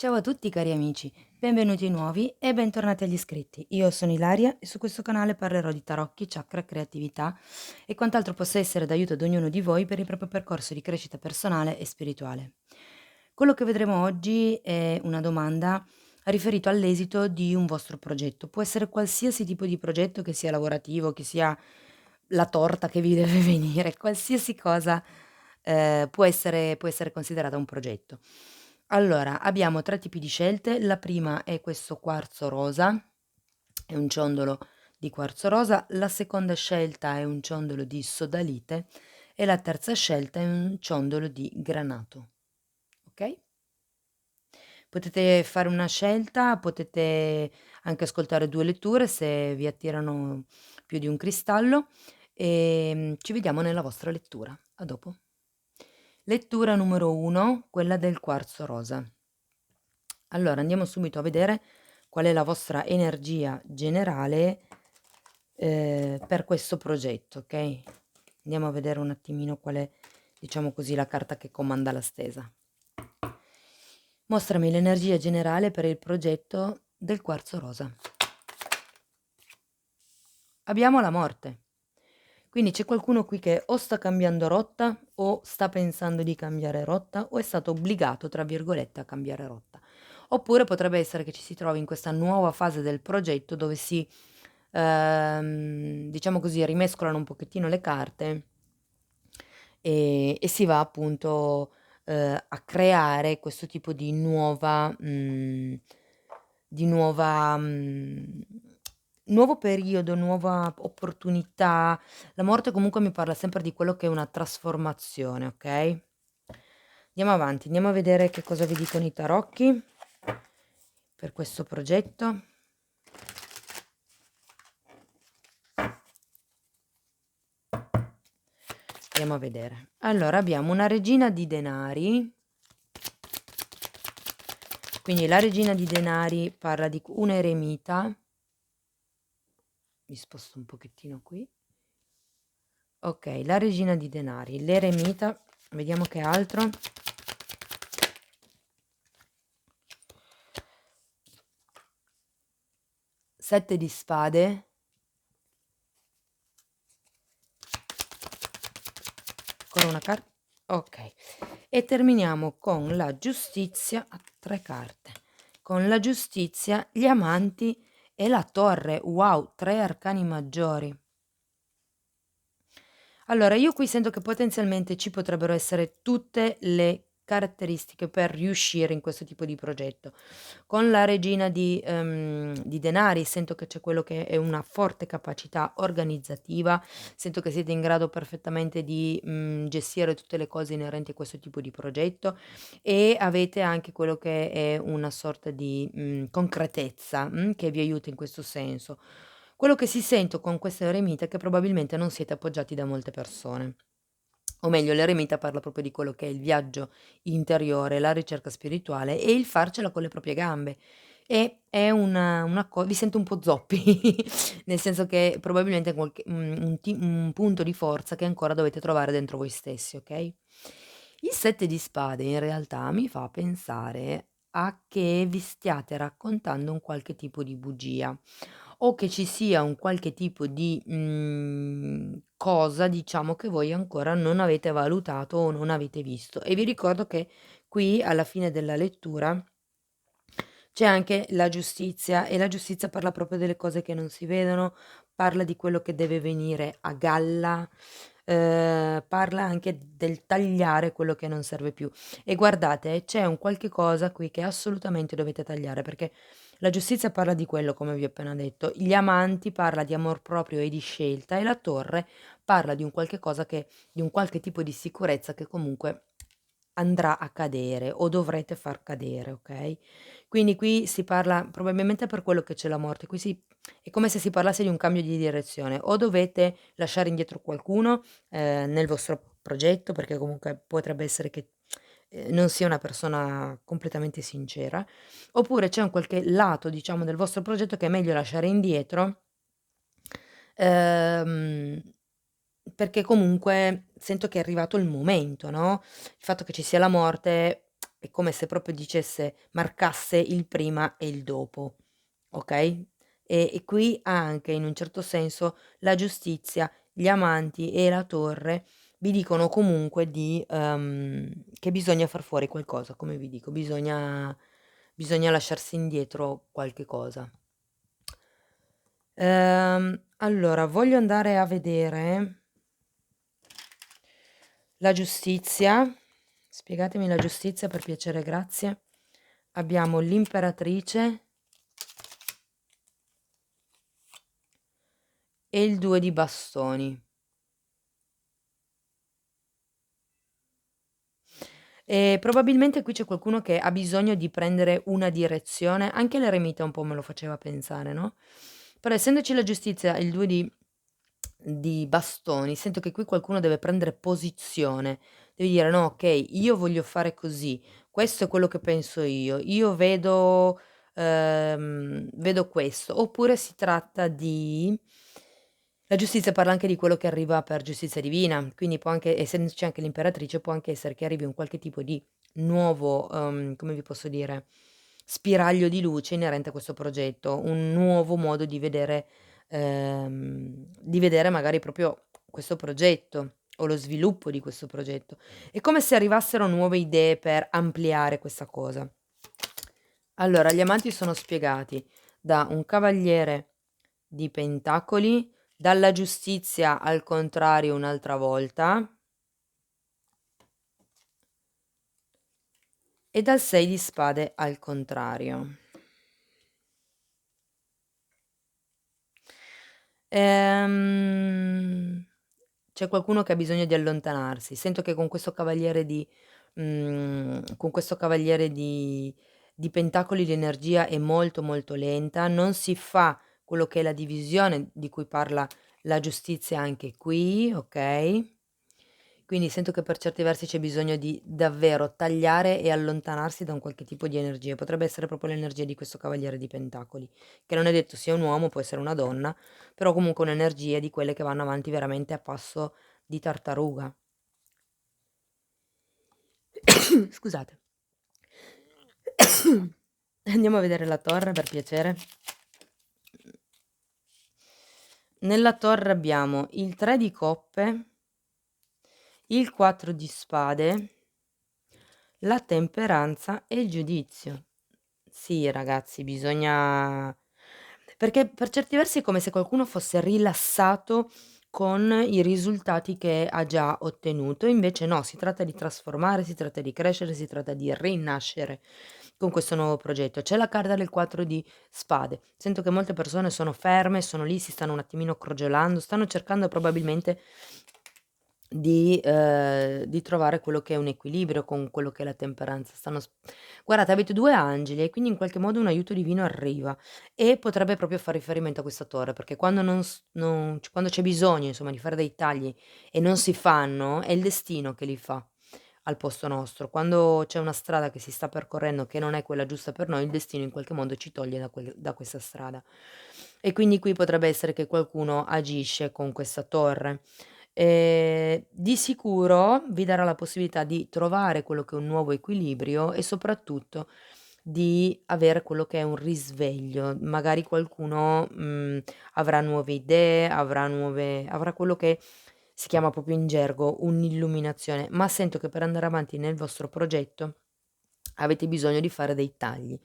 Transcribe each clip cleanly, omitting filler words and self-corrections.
Ciao a tutti cari amici, benvenuti nuovi e bentornati agli iscritti. Io sono Ilaria e su questo canale parlerò di tarocchi, chakra, creatività e quant'altro possa essere d'aiuto ad ognuno di voi per il proprio percorso di crescita personale e spirituale. Quello che vedremo oggi è una domanda riferito all'esito di un vostro progetto. Può essere qualsiasi tipo di progetto, che sia lavorativo, che sia la torta che vi deve venire, qualsiasi cosa può essere considerata un progetto. Allora, abbiamo 3 tipi di scelte. La prima è questo quarzo rosa, è un ciondolo di quarzo rosa, la seconda scelta è un ciondolo di sodalite e la terza scelta è un ciondolo di granato, okay? Potete fare una scelta, potete anche ascoltare 2 letture se vi attirano più di un cristallo, ci vediamo nella vostra lettura. A dopo. Lettura numero 1, quella del quarzo rosa. Allora andiamo subito a vedere qual è la vostra energia generale, per questo progetto, okay? Andiamo a vedere un attimino qual è, diciamo così, la carta che comanda la stesa. Mostrami l'energia generale per il progetto del quarzo rosa. Abbiamo la morte. Quindi c'è qualcuno qui che o sta cambiando rotta o sta pensando di cambiare rotta o è stato obbligato, tra virgolette, a cambiare rotta. Oppure potrebbe essere che ci si trovi in questa nuova fase del progetto dove si, diciamo così, rimescolano un pochettino le carte e si va appunto, a creare questo tipo di nuova nuovo periodo, nuova opportunità. La morte comunque mi parla sempre di quello che è una trasformazione, okay? Andiamo avanti, andiamo a vedere che cosa vi dicono i tarocchi per questo progetto. Andiamo a vedere. Allora abbiamo una regina di denari. Quindi la regina di denari parla di un eremita. Mi sposto un pochettino qui. Ok, la regina di denari, l'eremita, vediamo che altro. Sette di spade. Ancora una carta. Ok. E terminiamo con la giustizia a 3 carte. Con la giustizia, gli amanti e la torre. Wow, 3 arcani maggiori. Allora, io qui sento che potenzialmente ci potrebbero essere tutte le caratteristiche per riuscire in questo tipo di progetto. Con la regina di denari sento che c'è quello che è una forte capacità organizzativa, sento che siete in grado perfettamente di gestire tutte le cose inerenti a questo tipo di progetto e avete anche quello che è una sorta di concretezza che vi aiuta in questo senso. Quello che si sento con questa eremita è che probabilmente non siete appoggiati da molte persone. O meglio, l'eremita parla proprio di quello che è il viaggio interiore, la ricerca spirituale e il farcela con le proprie gambe. E è una co vi sento un po' zoppi, nel senso che probabilmente un punto di forza che ancora dovete trovare dentro voi stessi, okay? Il 7 di spade in realtà mi fa pensare a che vi stiate raccontando un qualche tipo di bugia o che ci sia un qualche tipo di, cosa diciamo che voi ancora non avete valutato o non avete visto. E vi ricordo che qui alla fine della lettura c'è anche la giustizia e la giustizia parla proprio delle cose che non si vedono, parla di quello che deve venire a galla, parla anche del tagliare quello che non serve più. E guardate, c'è un qualche cosa qui che assolutamente dovete tagliare, perché la giustizia parla di quello, come vi ho appena detto, gli amanti parla di amor proprio e di scelta e la torre parla di un qualche cosa che di un qualche tipo di sicurezza che comunque andrà a cadere o dovrete far cadere, okay? Quindi qui si parla probabilmente per quello che c'è la morte, qui è come se si parlasse di un cambio di direzione, o dovete lasciare indietro qualcuno, nel vostro progetto, perché comunque potrebbe essere che, non sia una persona completamente sincera, oppure c'è un qualche lato, diciamo, del vostro progetto che è meglio lasciare indietro, ehm, perché comunque sento che è arrivato il momento, no, il fatto che ci sia la morte è come se proprio dicesse marcasse il prima e il dopo, okay, e qui anche in un certo senso la giustizia, gli amanti e la torre vi dicono comunque di che bisogna far fuori qualcosa, come vi dico, bisogna lasciarsi indietro qualche cosa. Allora voglio andare a vedere la giustizia. Spiegatemi la giustizia per piacere, grazie. Abbiamo l'imperatrice e il 2 di bastoni. Probabilmente qui c'è qualcuno che ha bisogno di prendere una direzione, anche l'eremita un po' me lo faceva pensare, no, però essendoci la giustizia e il 2 di bastoni, sento che qui qualcuno deve prendere posizione, devi dire: "No, okay, io voglio fare così, questo è quello che penso io vedo questo." Oppure si tratta di la giustizia parla anche di quello che arriva per giustizia divina, quindi può anche essendoci anche l'imperatrice, può anche essere che arrivi un qualche tipo di nuovo, come vi posso dire, spiraglio di luce inerente a questo progetto, un nuovo modo di vedere magari proprio questo progetto o lo sviluppo di questo progetto. È come se arrivassero nuove idee per ampliare questa cosa. Allora, gli amanti sono spiegati da un cavaliere di pentacoli, dalla giustizia al contrario un'altra volta e dal 6 di spade al contrario. Ehm, C'è qualcuno che ha bisogno di allontanarsi. Sento che con questo cavaliere di pentacoli l'energia è molto, molto lenta, non si fa quello che è la divisione di cui parla la giustizia anche qui, okay? Quindi sento che per certi versi c'è bisogno di davvero tagliare e allontanarsi da un qualche tipo di energia. Potrebbe essere proprio l'energia di questo cavaliere di pentacoli, che non è detto sia un uomo, può essere una donna, però comunque un'energia di quelle che vanno avanti veramente a passo di tartaruga. Scusate. Andiamo a vedere la torre per piacere. Nella torre abbiamo il 3 di coppe, il 4 di spade, la temperanza e il giudizio. Sì, ragazzi, bisogna perché per certi versi è come se qualcuno fosse rilassato con i risultati che ha già ottenuto, invece no, si tratta di trasformare, si tratta di crescere, si tratta di rinascere con questo nuovo progetto. C'è la carta del 4 di spade. Sento che molte persone sono ferme, sono lì, si stanno un attimino crogiolando, stanno cercando probabilmente di trovare quello che è un equilibrio con quello che è la temperanza. Guardate, avete 2 angeli e quindi in qualche modo un aiuto divino arriva e potrebbe proprio far riferimento a questa torre, perché quando quando c'è bisogno insomma di fare dei tagli e non si fanno, è il destino che li fa al posto nostro. Quando c'è una strada che si sta percorrendo che non è quella giusta per noi, il destino in qualche modo ci toglie da questa strada. E quindi qui potrebbe essere che qualcuno agisce con questa torre. Di sicuro vi darà la possibilità di trovare quello che è un nuovo equilibrio e soprattutto di avere quello che è un risveglio. Magari qualcuno, avrà nuove idee, avrà quello che si chiama proprio in gergo un'illuminazione, ma sento che per andare avanti nel vostro progetto avete bisogno di fare dei tagli.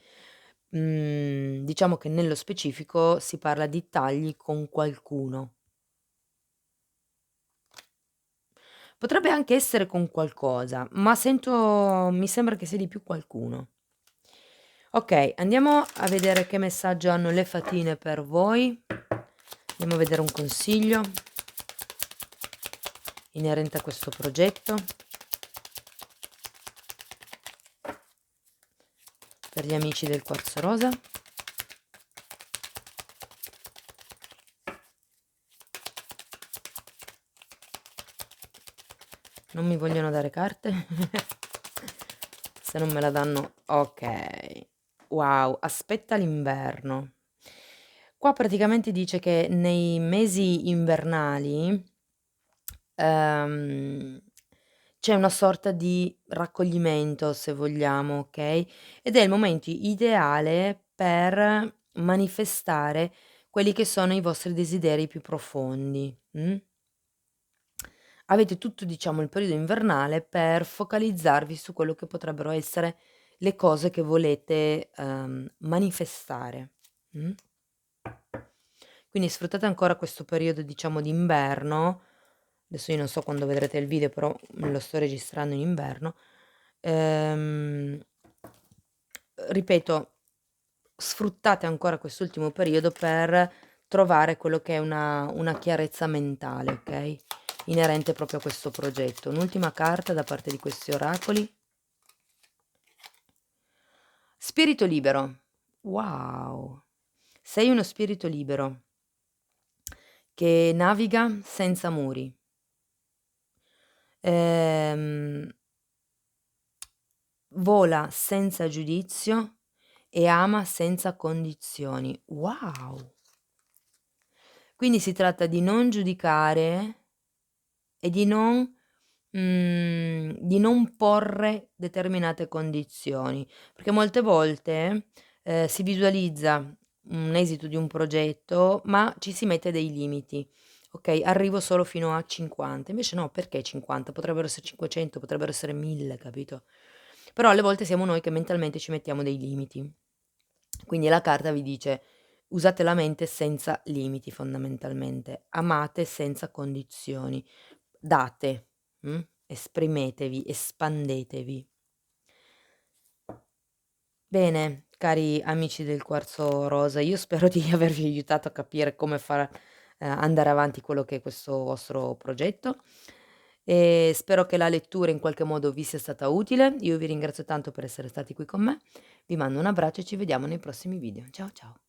Diciamo che nello specifico si parla di tagli con qualcuno. Potrebbe anche essere con qualcosa, ma mi sembra che sia di più qualcuno. Okay, andiamo a vedere che messaggio hanno le fatine per voi. Andiamo a vedere un consiglio inerente a questo progetto per gli amici del quarzo rosa. Non mi vogliono dare carte? Se non me la danno okay. Wow, aspetta l'inverno. Qua praticamente dice che nei mesi invernali, ehm, c'è una sorta di raccoglimento, se vogliamo, okay, ed è il momento ideale per manifestare quelli che sono i vostri desideri più profondi, Avete tutto, diciamo, il periodo invernale per focalizzarvi su quello che potrebbero essere le cose che volete, manifestare, mh? Quindi sfruttate ancora questo periodo, diciamo, d'inverno. Adesso io non so quando vedrete il video, però me lo sto registrando in inverno. Ehm, ripeto, sfruttate ancora quest'ultimo periodo per trovare quello che è una chiarezza mentale, okay, inerente proprio a questo progetto. Un'ultima carta da parte di questi oracoli. Spirito libero. Wow! Sei uno spirito libero che naviga senza muri. Ehm, vola senza giudizio e ama senza condizioni. Wow! Quindi si tratta di non giudicare e di non porre determinate condizioni, perché molte volte, si visualizza un esito di un progetto, ma ci si mette dei limiti. Okay, arrivo solo fino a 50, invece no, perché 50? Potrebbero essere 500, potrebbero essere 1000, capito? Però alle volte siamo noi che mentalmente ci mettiamo dei limiti. Quindi la carta vi dice: usate la mente senza limiti fondamentalmente, amate senza condizioni, date, esprimetevi, espandetevi. Bene, cari amici del quarzo rosa, io spero di avervi aiutato a capire come far, andare avanti quello che è questo vostro progetto, e spero che la lettura in qualche modo vi sia stata utile. Io vi ringrazio tanto per essere stati qui con me, vi mando un abbraccio e ci vediamo nei prossimi video. Ciao, ciao.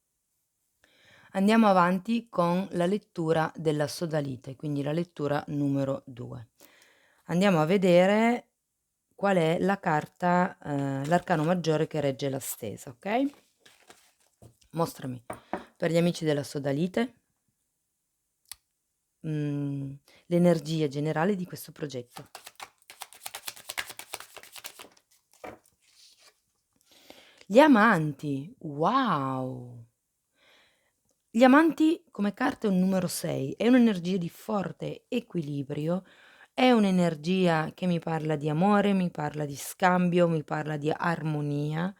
Andiamo avanti con la lettura della sodalite, quindi la lettura numero 2. Andiamo a vedere qual è la carta, l'arcano maggiore che regge la stesa, okay? Mostrami per gli amici della sodalite, l'energia generale di questo progetto. Gli amanti, wow! Gli amanti come carta è un numero 6, è un'energia di forte equilibrio, è un'energia che mi parla di amore, mi parla di scambio, mi parla di armonia,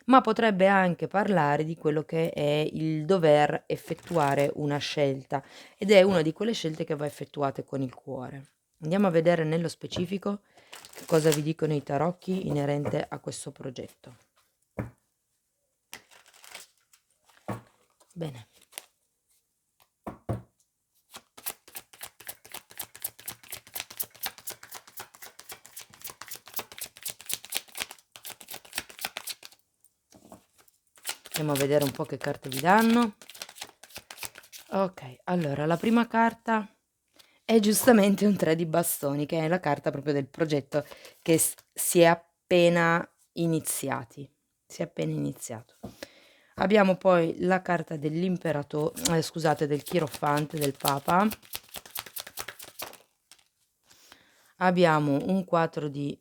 ma potrebbe anche parlare di quello che è il dover effettuare una scelta, ed è una di quelle scelte che va effettuate con il cuore. Andiamo a vedere nello specifico che cosa vi dicono i tarocchi inerente a questo progetto. Bene. Andiamo a vedere un po' che carte vi danno. Okay, allora la prima carta è giustamente un 3 di bastoni, che è la carta proprio del progetto che si è appena iniziati. Si è appena iniziato. Abbiamo poi la carta scusate, del Chierofante, del Papa. Abbiamo un 4 di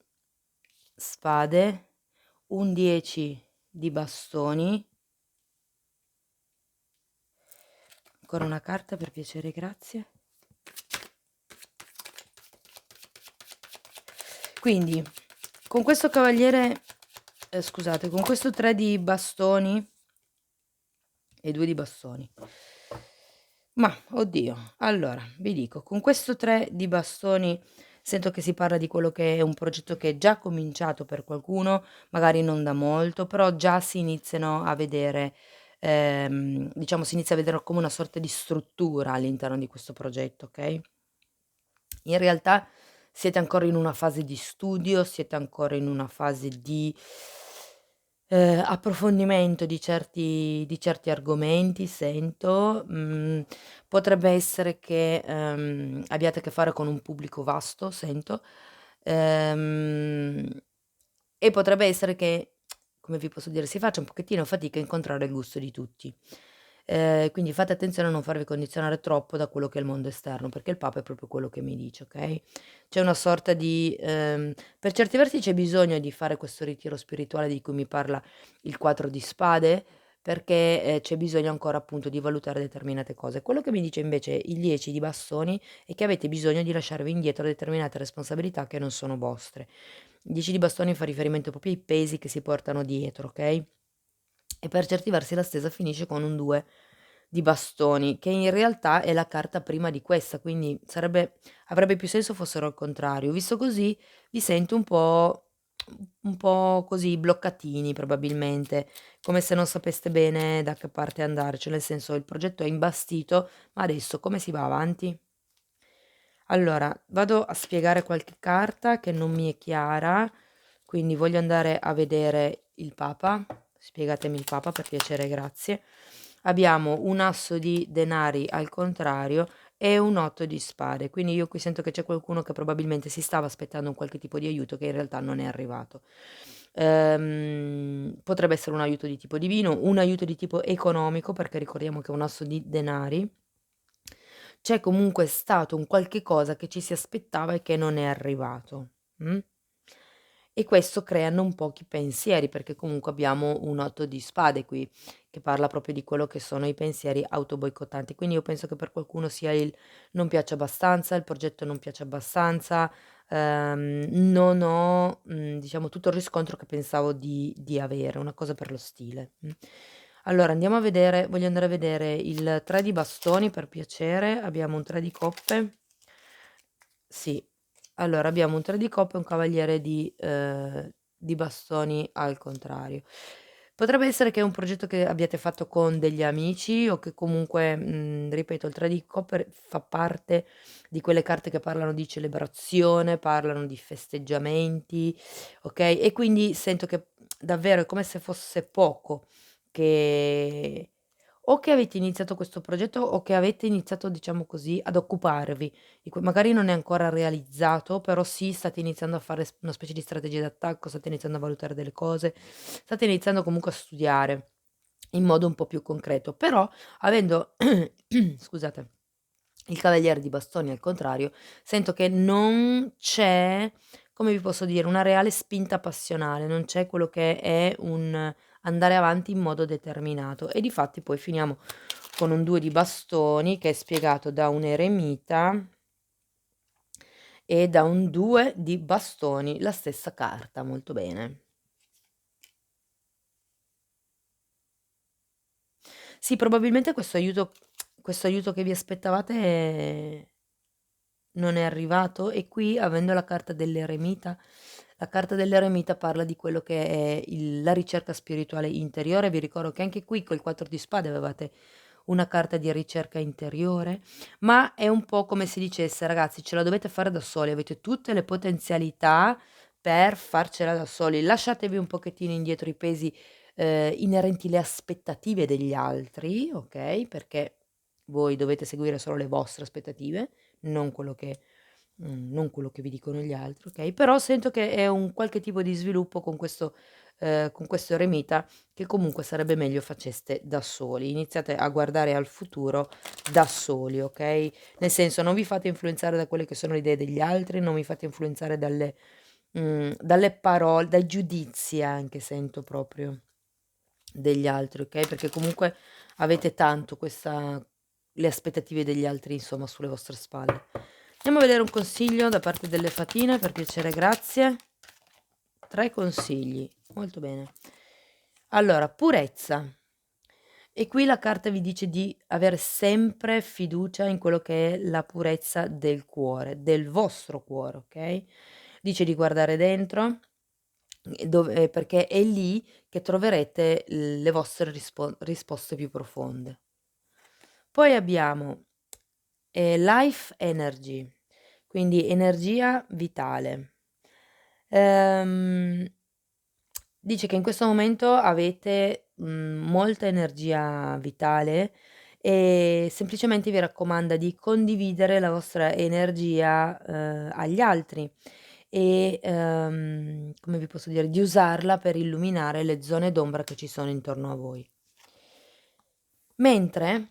spade, un 10 di bastoni. Ancora una carta per piacere, grazie. Quindi con questo cavaliere scusate, con questo 3 di bastoni e 2 di bastoni. Mah, oddio, allora vi dico, con questo 3 di bastoni sento che si parla di quello che è un progetto che è già cominciato per qualcuno, magari non da molto, però già si iniziano a vedere, diciamo si inizia a vedere come una sorta di struttura all'interno di questo progetto, okay? In realtà siete ancora in una fase di studio, siete ancora in una fase di, approfondimento di certi argomenti, sento. Potrebbe essere che, abbiate a che fare con un pubblico vasto, sento. Ehm, e potrebbe essere che, come vi posso dire, si faccia un pochettino fatica a incontrare il gusto di tutti. Quindi fate attenzione a non farvi condizionare troppo da quello che è il mondo esterno, perché il Papa è proprio quello che mi dice, okay? C'è una sorta di per certi versi c'è bisogno di fare questo ritiro spirituale di cui mi parla il 4 di spade, perché, c'è bisogno ancora appunto di valutare determinate cose. Quello che mi dice invece il 10 di bastoni è che avete bisogno di lasciarvi indietro determinate responsabilità che non sono vostre. Il 10 di bastoni fa riferimento proprio ai pesi che si portano dietro, okay, e per certi versi la stesa finisce con un 2 di bastoni, che in realtà è la carta prima di questa, quindi avrebbe più senso fossero al contrario. Visto così vi sento un po' così bloccatini probabilmente, come se non sapeste bene da che parte andare, cioè nel senso il progetto è imbastito, ma adesso come si va avanti? Allora, vado a spiegare qualche carta che non mi è chiara, quindi voglio andare a vedere il Papa. Spiegatemi il Papa per piacere, grazie. Abbiamo un asso di denari al contrario e un 8 di spade, quindi io qui sento che c'è qualcuno che probabilmente si stava aspettando un qualche tipo di aiuto che in realtà non è arrivato. Potrebbe essere un aiuto di tipo divino, un aiuto di tipo economico, perché ricordiamo che è un asso di denari. C'è comunque stato un qualche cosa che ci si aspettava e che non è arrivato, e questo crea non pochi pensieri, perché comunque abbiamo un 8 di spade qui, che parla proprio di quello che sono i pensieri autoboicottanti. Quindi io penso che per qualcuno sia il: "Non piace abbastanza, il progetto non piace abbastanza, non ho, diciamo tutto il riscontro che pensavo di avere", una cosa per lo stile, Allora andiamo a vedere voglio andare a vedere il 3 di bastoni per piacere, abbiamo un 3 di coppe. Sì. Allora abbiamo un 3 di coppe e un cavaliere di bastoni al contrario. Potrebbe essere che è un progetto che abbiate fatto con degli amici o che comunque, ripeto, il 3 di coppe fa parte di quelle carte che parlano di celebrazione, parlano di festeggiamenti, okay, e quindi sento che davvero è come se fosse poco che o che avete iniziato questo progetto o che avete iniziato, diciamo così, ad occuparvi di cui magari non è ancora realizzato, però sì, state iniziando a fare una specie di strategia d'attacco, state iniziando a valutare delle cose, state iniziando comunque a studiare in modo un po' più concreto. Però avendo scusate, il cavaliere di bastoni al contrario, sento che non c'è, come vi posso dire, una reale spinta passionale, non c'è quello che è un andare avanti in modo determinato e difatti poi finiamo con un 2 di bastoni che è spiegato da un eremita e da un 2 di bastoni, la stessa carta, molto bene. Sì, probabilmente questo aiuto che vi aspettavate non è arrivato e qui avendo la carta dell'eremita parla di quello che è la ricerca spirituale interiore. Vi ricordo che anche qui col 4 di spade avevate una carta di ricerca interiore, ma è un po' come se dicesse: "Ragazzi, ce la dovete fare da soli, avete tutte le potenzialità per farcela da soli. Lasciatevi un pochettino indietro i pesi, inerenti le aspettative degli altri", okay, perché voi dovete seguire solo le vostre aspettative, non quello che vi dicono gli altri, okay, però sento che è un qualche tipo di sviluppo con questo eremita che comunque sarebbe meglio faceste da soli. Iniziate a guardare al futuro da soli, okay, nel senso non vi fate influenzare da quelle che sono le idee degli altri, non vi fate influenzare dalle dai giudizi anche sento proprio degli altri, okay, perché comunque avete tanto questa le aspettative degli altri insomma sulle vostre spalle. Andiamo a vedere un consiglio da parte delle fatine, per piacere, grazie. 3 consigli, molto bene. Allora, purezza. E qui la carta vi dice di avere sempre fiducia in quello che è la purezza del cuore, del vostro cuore, okay, dice di guardare dentro, perché è lì che troverete le vostre risposte più profonde. Poi abbiamo, life energy, quindi energia vitale. Ehm, Dice che in questo momento avete, molta energia vitale e semplicemente vi raccomanda di condividere la vostra energia, agli altri e, come vi posso dire, di usarla per illuminare le zone d'ombra che ci sono intorno a voi. Mentre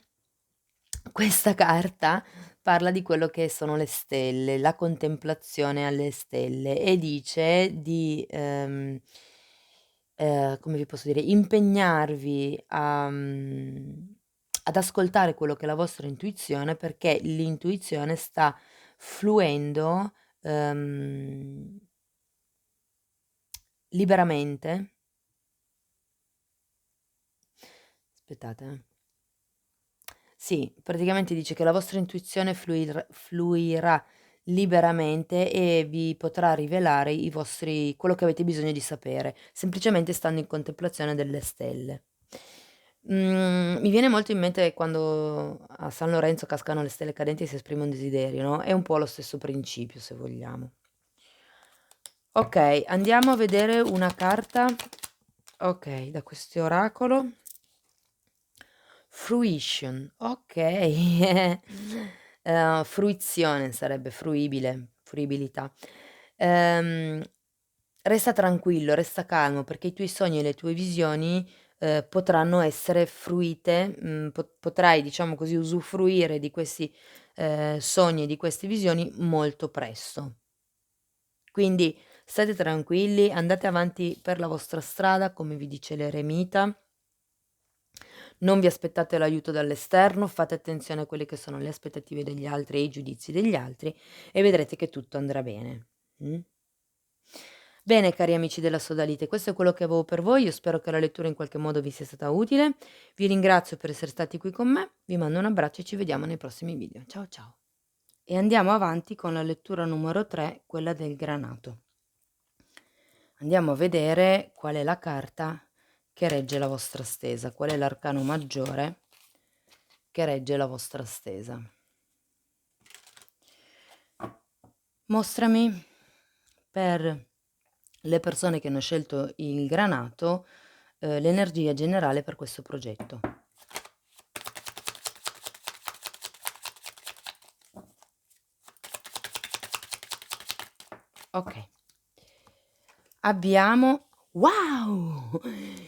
questa carta parla di quello che sono le stelle, la contemplazione alle stelle e dice di, come vi posso dire, impegnarvi ad ascoltare quello che è la vostra intuizione, perché l'intuizione sta fluendo, ehm, liberamente. Aspettate, Sì, praticamente dice che la vostra intuizione fluirà liberamente e vi potrà rivelare i vostri quello che avete bisogno di sapere, semplicemente stando in contemplazione delle stelle. Mi viene molto in mente quando a San Lorenzo cascano le stelle cadenti e si esprime un desiderio, no, è un po' lo stesso principio, se vogliamo. Okay, andiamo a vedere una carta, okay, da questi oracolo. Fruition, okay. Fruizione sarebbe, fruibilità. Ehm, Resta tranquillo, resta calmo, perché i tuoi sogni e le tue visioni, potranno essere fruite, potrai, diciamo così, usufruire di questi, sogni e di queste visioni molto presto. Quindi state tranquilli, andate avanti per la vostra strada, come vi dice l'eremita. Non vi aspettate l'aiuto dall'esterno, fate attenzione a quelle che sono le aspettative degli altri e i giudizi degli altri e vedrete che tutto andrà bene. Mh. Bene cari amici della Sodalite, questo è quello che avevo per voi, io spero che la lettura in qualche modo vi sia stata utile. Vi ringrazio per essere stati qui con me, vi mando un abbraccio e ci vediamo nei prossimi video. Ciao ciao. E andiamo avanti con la lettura numero 3, quella del granato. Andiamo a vedere qual è la carta che regge la vostra stesa, qual è l'arcano maggiore che regge la vostra stesa. Mostrami per le persone che hanno scelto il granato, l'energia generale per questo progetto. Okay. Abbiamo wow!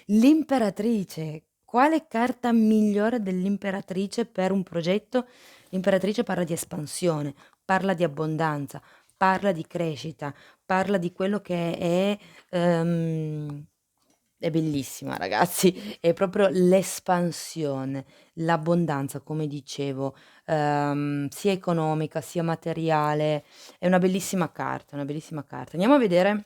L'imperatrice. Quale carta migliore dell'imperatrice per un progetto? L'imperatrice parla di espansione, parla di abbondanza, parla di crescita, parla di quello che è bellissima ragazzi, è proprio l'espansione, l'abbondanza come dicevo, sia economica sia materiale. È una bellissima carta, una bellissima carta. Andiamo a vedere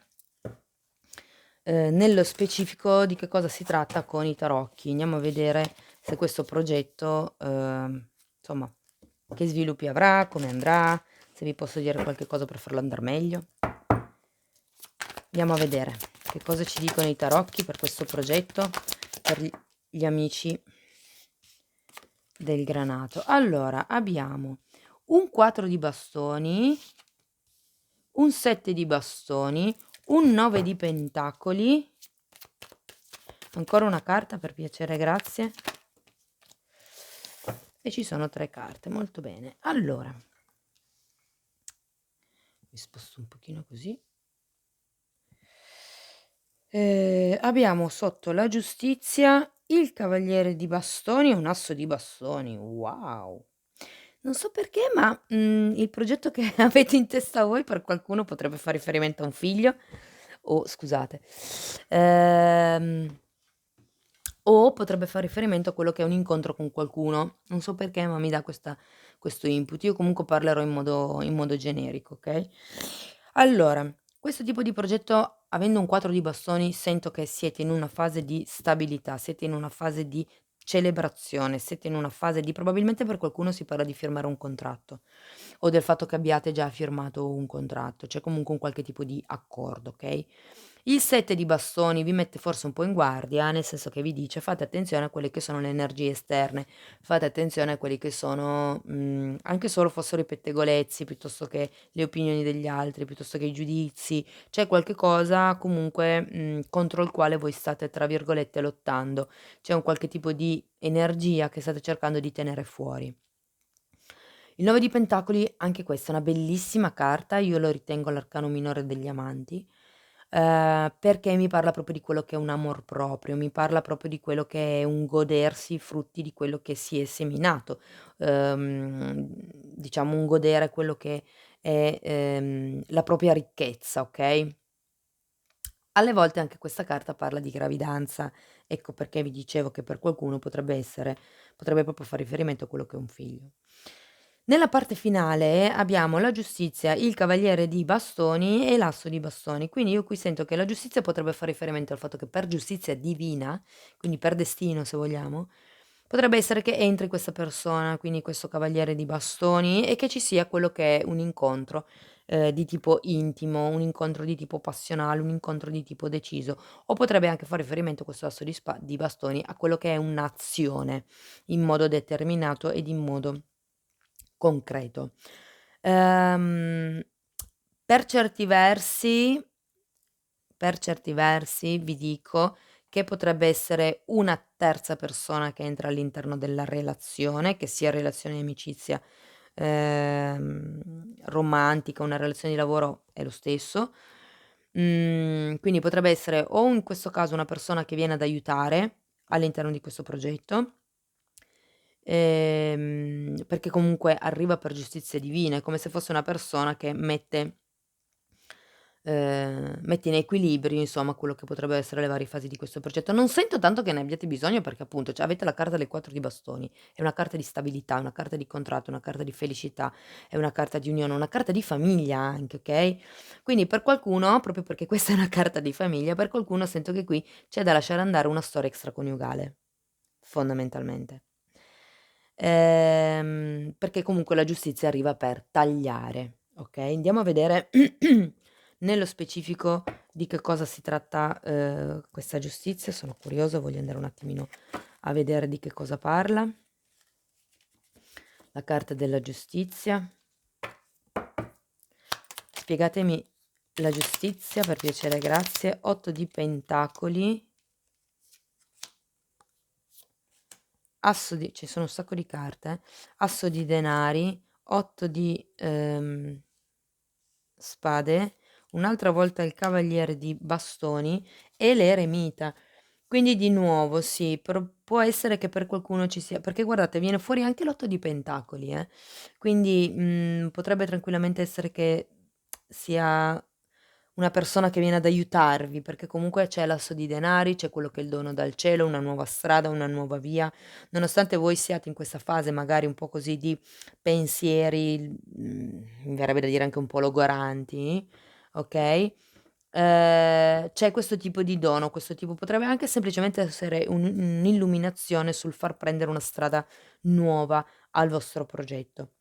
nello specifico di che cosa si tratta con i tarocchi. Andiamo a vedere se questo progetto, insomma, che sviluppi avrà, come andrà, se vi posso dire qualche cosa per farlo andar meglio. Andiamo a vedere che cosa ci dicono i tarocchi per questo progetto, per gli amici del granato. Allora, abbiamo un 4 di bastoni, un 7 di bastoni, un 9 di pentacoli, ancora una carta per piacere, grazie, e ci sono 3 carte, molto bene. Allora, mi sposto un pochino così. Abbiamo sotto la giustizia, il cavaliere di bastoni e un asso di bastoni. Wow! Non so perché, ma, il progetto che avete in testa voi per qualcuno potrebbe far riferimento a un figlio o scusate, ehm, o potrebbe far riferimento a quello che è un incontro con qualcuno. Non so perché, ma mi dà questo input. Io comunque parlerò in modo generico, okay? Allora, questo tipo di progetto, avendo un 4 di bastoni, sento che siete in una fase di stabilità, siete in una fase di celebrazione, siete in una fase di probabilmente per qualcuno si parla di firmare un contratto o del fatto che abbiate già firmato un contratto, c'è comunque un qualche tipo di accordo, okay? Il 7 di bastoni vi mette forse un po' in guardia, nel senso che vi dice: "Fate attenzione a quelle che sono le energie esterne, fate attenzione a quelli che sono, anche solo fossero i pettegolezzi, piuttosto che le opinioni degli altri, piuttosto che i giudizi, c'è qualche cosa comunque, contro il quale voi state, tra virgolette, "lottando". C'è un qualche tipo di energia che state cercando di tenere fuori. Il 9 di pentacoli, anche questa è una bellissima carta, io lo ritengo l'arcano minore degli amanti. perché mi parla proprio di quello che è un amor proprio, mi parla proprio di quello che è un godersi i frutti di quello che si è seminato, diciamo un godere quello che è, la propria ricchezza, okay? Alle volte anche questa carta parla di gravidanza, ecco perché vi dicevo che per qualcuno potrebbe proprio far riferimento a quello che è un figlio. Nella parte finale abbiamo la giustizia, il cavaliere di bastoni e l'asso di bastoni. Quindi io qui sento che la giustizia potrebbe far riferimento al fatto che per giustizia divina, quindi per destino se vogliamo, potrebbe essere che entri questa persona, quindi questo cavaliere di bastoni, e che ci sia quello che è un incontro di tipo intimo, un incontro di tipo passionale, un incontro di tipo deciso, o potrebbe anche fare riferimento questo asso di bastoni a quello che è un'azione in modo determinato ed in modo concreto. Ehm, per certi versi vi dico che potrebbe essere una terza persona che entra all'interno della relazione, che sia relazione di amicizia, romantica, una relazione di lavoro è lo stesso. Quindi potrebbe essere o in questo caso una persona che viene ad aiutare all'interno di questo progetto, perché comunque arriva per giustizia divina, è come se fosse una persona che mette in equilibrio, insomma, quello che potrebbero essere le varie fasi di questo progetto. Non sento tanto che ne abbiate bisogno perché appunto, cioè avete la carta del 4 di bastoni, è una carta di stabilità, una carta di contratto, una carta di felicità, è una carta di unione, una carta di famiglia anche, okay? Quindi per qualcuno, proprio perché questa è una carta di famiglia, per qualcuno sento che qui c'è da lasciare andare una storia extraconiugale, fondamentalmente. Perché comunque la giustizia arriva per tagliare, okay? Andiamo a vedere nello specifico di che cosa si tratta, questa giustizia. Sono curiosa, voglio andare un attimino a vedere di che cosa parla. La carta della giustizia. Spiegatemi la giustizia per piacere, grazie. 8 di pentacoli. Asso di ci sono un sacco di carte, asso di denari, 8 di, spade, un'altra volta il cavaliere di bastoni e l'eremita. Quindi di nuovo sì, può essere che per qualcuno ci sia perché guardate viene fuori anche l'8 di pentacoli, quindi, potrebbe tranquillamente essere che sia una persona che viene ad aiutarvi, perché comunque c'è l'asso di denari, c'è quello che è il dono dal cielo, una nuova strada, una nuova via. Nonostante voi siate in questa fase magari un po' così di pensieri, mi verrebbe da dire anche un po' logoranti, okay, c'è questo tipo di dono, questo tipo potrebbe anche semplicemente essere un'illuminazione sul far prendere una strada nuova al vostro progetto,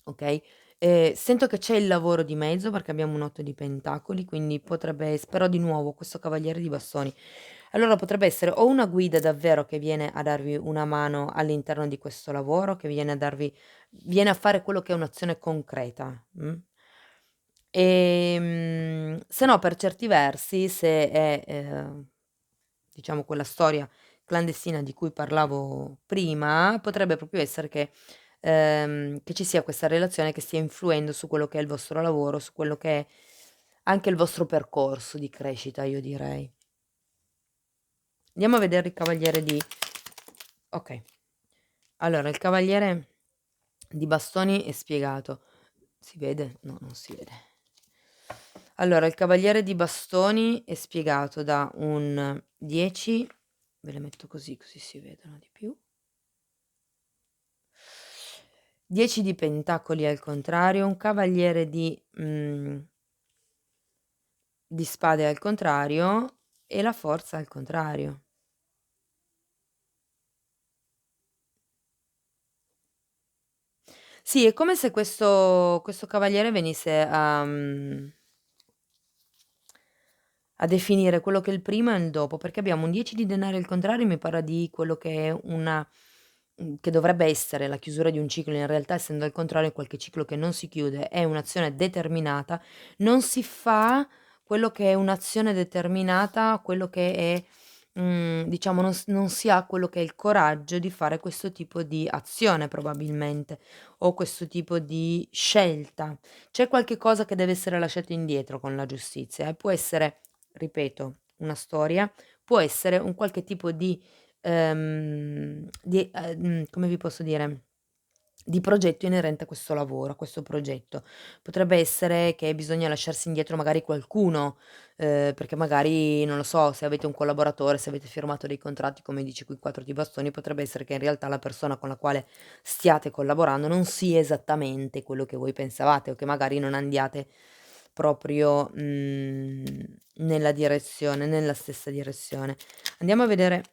okay? Sento che c'è il lavoro di mezzo perché abbiamo un 8 di pentacoli, quindi potrebbe però di nuovo questo cavaliere di bastoni. Allora potrebbe essere o una guida davvero che viene a darvi una mano all'interno di questo lavoro, che viene a fare quello che è un'azione concreta, se no per certi versi se è, diciamo quella storia clandestina di cui parlavo prima, potrebbe proprio essere che ci sia questa relazione che stia influendo su quello che è il vostro lavoro, su quello che è anche il vostro percorso di crescita, io direi. Andiamo a vedere il cavaliere di okay. Allora, il cavaliere di bastoni è spiegato. Si vede? No, non si vede. Allora, il cavaliere di bastoni è spiegato da un 10, ve le metto così, così si vedono di più. 10 di pentacoli al contrario, un cavaliere di spade al contrario e la forza al contrario. Sì, è come se questo cavaliere venisse a definire quello che è il prima e il dopo, perché abbiamo un 10 di denari al contrario, mi parla di quello che è che dovrebbe essere la chiusura di un ciclo, in realtà essendo al contrario qualche ciclo che non si chiude, è un'azione determinata, non si fa quello che è un'azione determinata, quello che è diciamo non si ha quello che è il coraggio di fare questo tipo di azione probabilmente, o questo tipo di scelta. C'è qualche cosa che deve essere lasciato indietro con la giustizia, può essere ripeto, una storia, può essere un qualche tipo come vi posso dire, di progetto inerente a questo lavoro, a questo progetto. Potrebbe essere che bisogna lasciarsi indietro magari qualcuno, perché magari, non lo so, se avete un collaboratore, se avete firmato dei contratti, come dice qui 4 di bastoni, potrebbe essere che in realtà la persona con la quale stiate collaborando non sia esattamente quello che voi pensavate o che magari non andiate proprio, nella stessa direzione. Andiamo a vedere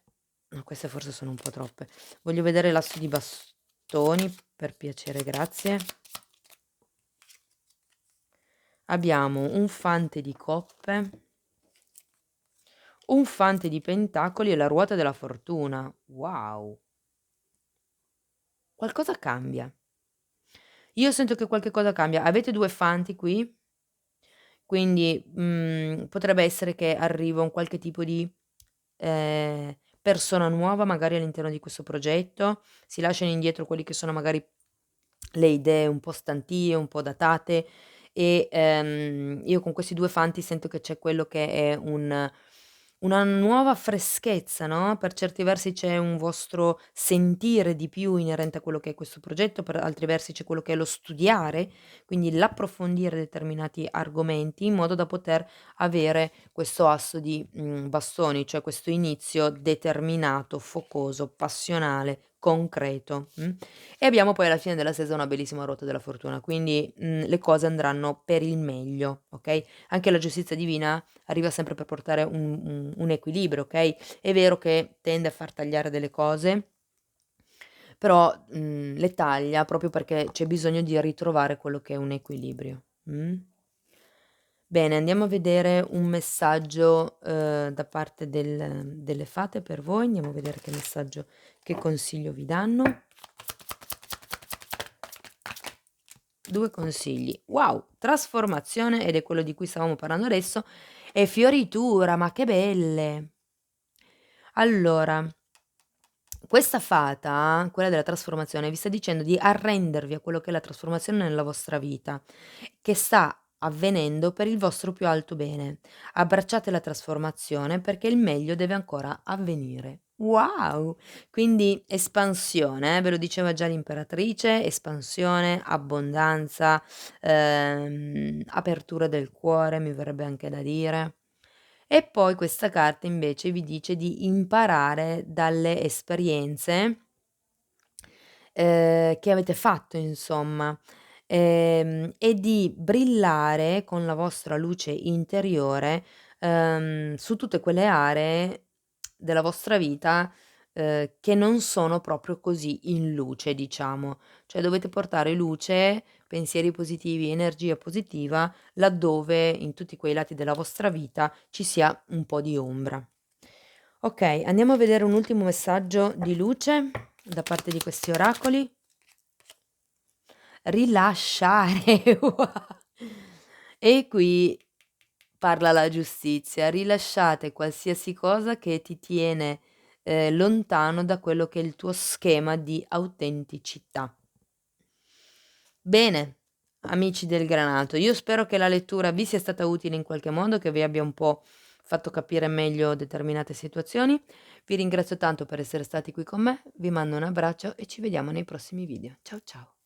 no, queste forse sono un po' troppe. Voglio vedere l'asso di bastoni, per piacere, grazie. Abbiamo un fante di coppe, un fante di pentacoli e la ruota della fortuna. Wow! Qualcosa cambia. Io sento che qualche cosa cambia. Avete 2 fanti qui, quindi, potrebbe essere che arriva un qualche tipo di, persona nuova magari all'interno di questo progetto, si lasciano indietro quelli che sono magari le idee un po' stantie, un po' datate e, io con questi 2 fanti sento che c'è quello che è una nuova freschezza, no, per certi versi c'è un vostro sentire di più inerente a quello che è questo progetto, per altri versi c'è quello che è lo studiare, quindi l'approfondire determinati argomenti in modo da poter avere questo asso di, bastoni, cioè questo inizio determinato, focoso, passionale, concreto, e abbiamo poi alla fine della stesa una bellissima ruota della fortuna, quindi, le cose andranno per il meglio, okay? Anche la giustizia divina arriva sempre per portare un equilibrio, okay? È vero che tende a far tagliare delle cose, però, le taglia proprio perché c'è bisogno di ritrovare quello che è un equilibrio, Bene, andiamo a vedere un messaggio, da parte delle fate per voi. Andiamo a vedere che messaggio che consiglio vi danno. 2 consigli. Wow, trasformazione ed è quello di cui stavamo parlando adesso, e fioritura, ma che belle! Allora, questa fata, quella della trasformazione, vi sta dicendo di arrendervi a quello che è la trasformazione nella vostra vita, che sta avvenendo per il vostro più alto bene. Abbracciate la trasformazione perché il meglio deve ancora avvenire. Wow! Quindi espansione, ve lo diceva già l'imperatrice, espansione, abbondanza, apertura del cuore, mi verrebbe anche da dire. E poi questa carta invece vi dice di imparare dalle esperienze, che avete fatto insomma, e di brillare con la vostra luce interiore, su tutte quelle aree della vostra vita, che non sono proprio così in luce, diciamo. Cioè dovete portare luce, pensieri positivi, energia positiva laddove in tutti quei lati della vostra vita ci sia un po' di ombra. Okay, andiamo a vedere un ultimo messaggio di luce da parte di questi oracoli. Rilasciare, e qui parla la giustizia. Rilasciate qualsiasi cosa che ti tiene, lontano da quello che è il tuo schema di autenticità. Bene, amici del granato, io spero che la lettura vi sia stata utile in qualche modo, che vi abbia un po' fatto capire meglio determinate situazioni. Vi ringrazio tanto per essere stati qui con me, vi mando un abbraccio e ci vediamo nei prossimi video. Ciao ciao.